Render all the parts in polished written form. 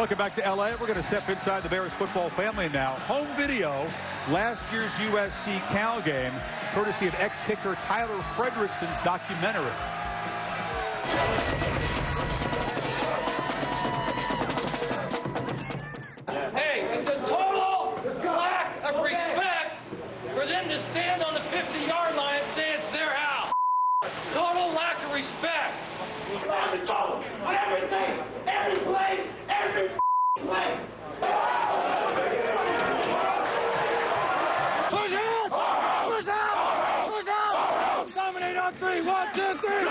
Welcome back to L.A. We're going to step inside the Bears football family now. Home video, last year's USC-Cal game, courtesy of ex-kicker Tyler Frederickson's documentary. Hey, it's a total lack of respect for them to stand on the 50-yard line and say it's their house. Total lack of respect. On everything, every play, every play. Push out! Push out! Push out! Dominate on 3. 1, 2, 3.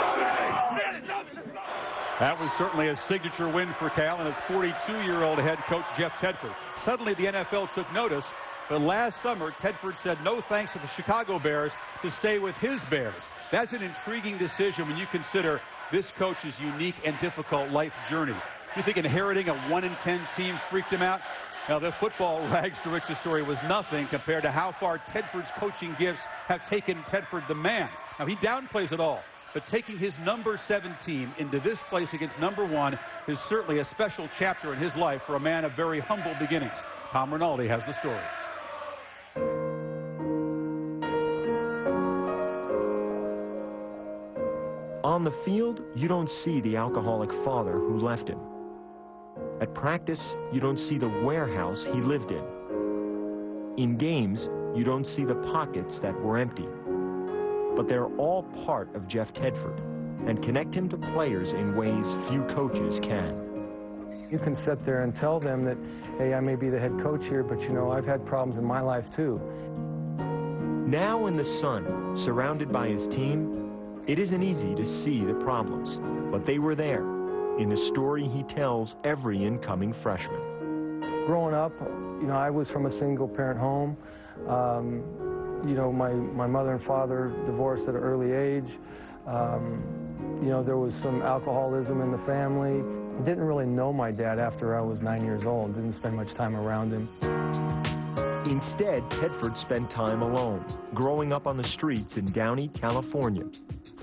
That was certainly a signature win for Cal and its 42-year-old head coach Jeff Tedford. Suddenly the NFL took notice, but last summer Tedford said no thanks to the Chicago Bears to stay with his Bears. That's an intriguing decision when you consider this coach's unique and difficult life journey. You think inheriting a 1-10 team freaked him out? Now, the football rags to riches story was nothing compared to how far Tedford's coaching gifts have taken Tedford the man. Now, he downplays it all, but taking his number 7 team into this place against number 1 is certainly a special chapter in his life for a man of very humble beginnings. Tom Rinaldi has the story. On the field, you don't see the alcoholic father who left him. At practice, you don't see the warehouse he lived in. In games, you don't see the pockets that were empty. But they're all part of Jeff Tedford and connect him to players in ways few coaches can. You can sit there and tell them that, hey, I may be the head coach here, but you know, I've had problems in my life too. Now in the sun, surrounded by his team, it isn't easy to see the problems, but they were there in the story he tells every incoming freshman. Growing up, you know, I was from a single-parent home. You know, my mother and father divorced at an early age. You know, there was some alcoholism in the family. I didn't really know my dad after I was 9 years old. Didn't spend much time around him. Instead, Tedford spent time alone, growing up on the streets in Downey, California.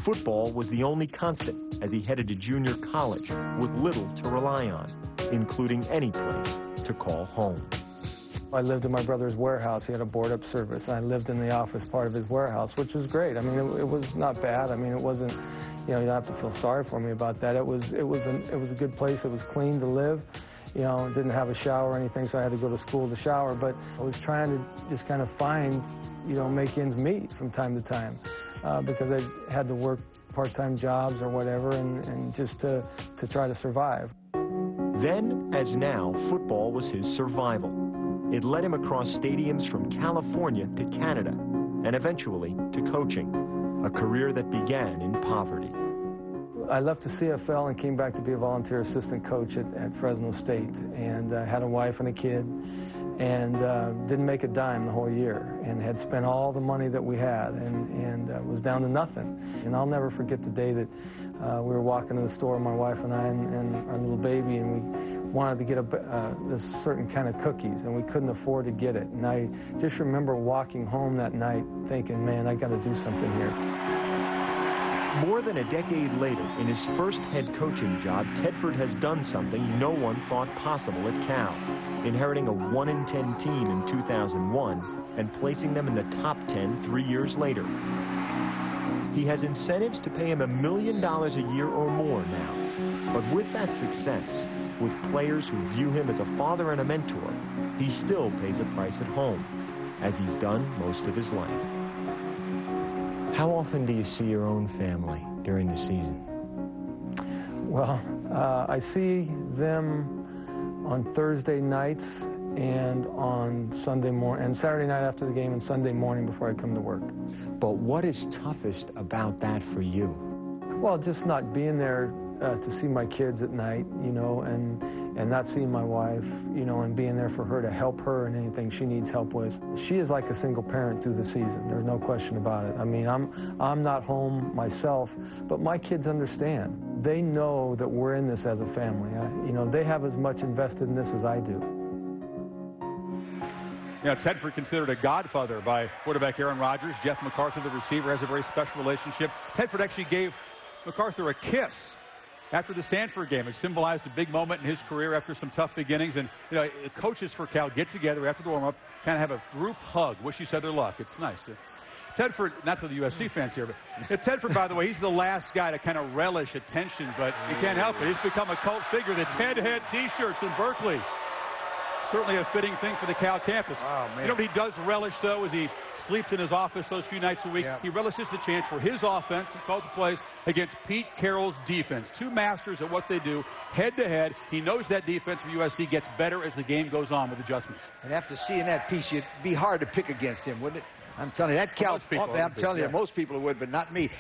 Football was the only constant as he headed to junior college with little to rely on, including any place to call home. I lived in my brother's warehouse. He had a board-up service, and I lived in the office part of his warehouse, which was great. I mean, it was not bad. I mean, it wasn't, you know, you don't have to feel sorry for me about that. It was a good place. It was clean to live. You know, didn't have a shower or anything, so I had to go to school to shower. But I was trying to just kind of find, you know, make ends meet from time to time because I had to work part-time jobs or whatever, and just to try to survive. Then, as now, football was his survival. It led him across stadiums from California to Canada, and eventually to coaching, a career that began in poverty. I left the CFL and came back to be a volunteer assistant coach at Fresno State, and had a wife and a kid, and didn't make a dime the whole year, and had spent all the money that we had, and was down to nothing. And I'll never forget the day that we were walking to the store, my wife and I, and our little baby, and we wanted to get this certain kind of cookies, and we couldn't afford to get it. And I just remember walking home that night thinking, man, I got to do something here. More than a decade later, in his first head coaching job, Tedford has done something no one thought possible at Cal, inheriting a 1-10 team in 2001 and placing them in the top 10 3 years later. He has incentives to pay him $1 million a year or more now. But with that success, with players who view him as a father and a mentor, he still pays a price at home, as he's done most of his life. How often do you see your own family during the season? Well, I see them on Thursday nights and on Sunday morning, and Saturday night after the game, and Sunday morning before I come to work. But what is toughest about that for you? Well, just not being there to see my kids at night, you know, and not seeing my wife, you know, and being there for her to help her in anything she needs help with. She is like a single parent through the season. There's no question about it. I mean, I'm not home myself, but my kids understand. They know that we're in this as a family. You know, they have as much invested in this as I do. You know, Tedford considered a godfather by quarterback Aaron Rodgers. Jeff MacArthur, the receiver, has a very special relationship. Tedford actually gave MacArthur a kiss after the Stanford game. It symbolized a big moment in his career after some tough beginnings. And, you know, coaches for Cal get together after the warm-up, kind of have a group hug, wish each other luck. It's nice. Tedford, not to the USC fans here, but Tedford, by the way, he's the last guy to kind of relish attention, but you can't help it. He's become a cult figure. The Ted Head T-shirts in Berkeley. Certainly a fitting thing for the Cal campus. Oh, man. You know what he does relish, though, is he sleeps in his office those few nights a week. Yep. He relishes the chance for his offense and calls the plays against Pete Carroll's defense. Two masters at what they do, head-to-head. He knows that defense for USC gets better as the game goes on with adjustments. And after seeing that piece, it'd be hard to pick against him, wouldn't it? I'm telling you, that Cal, I'm telling you, most people would, but not me.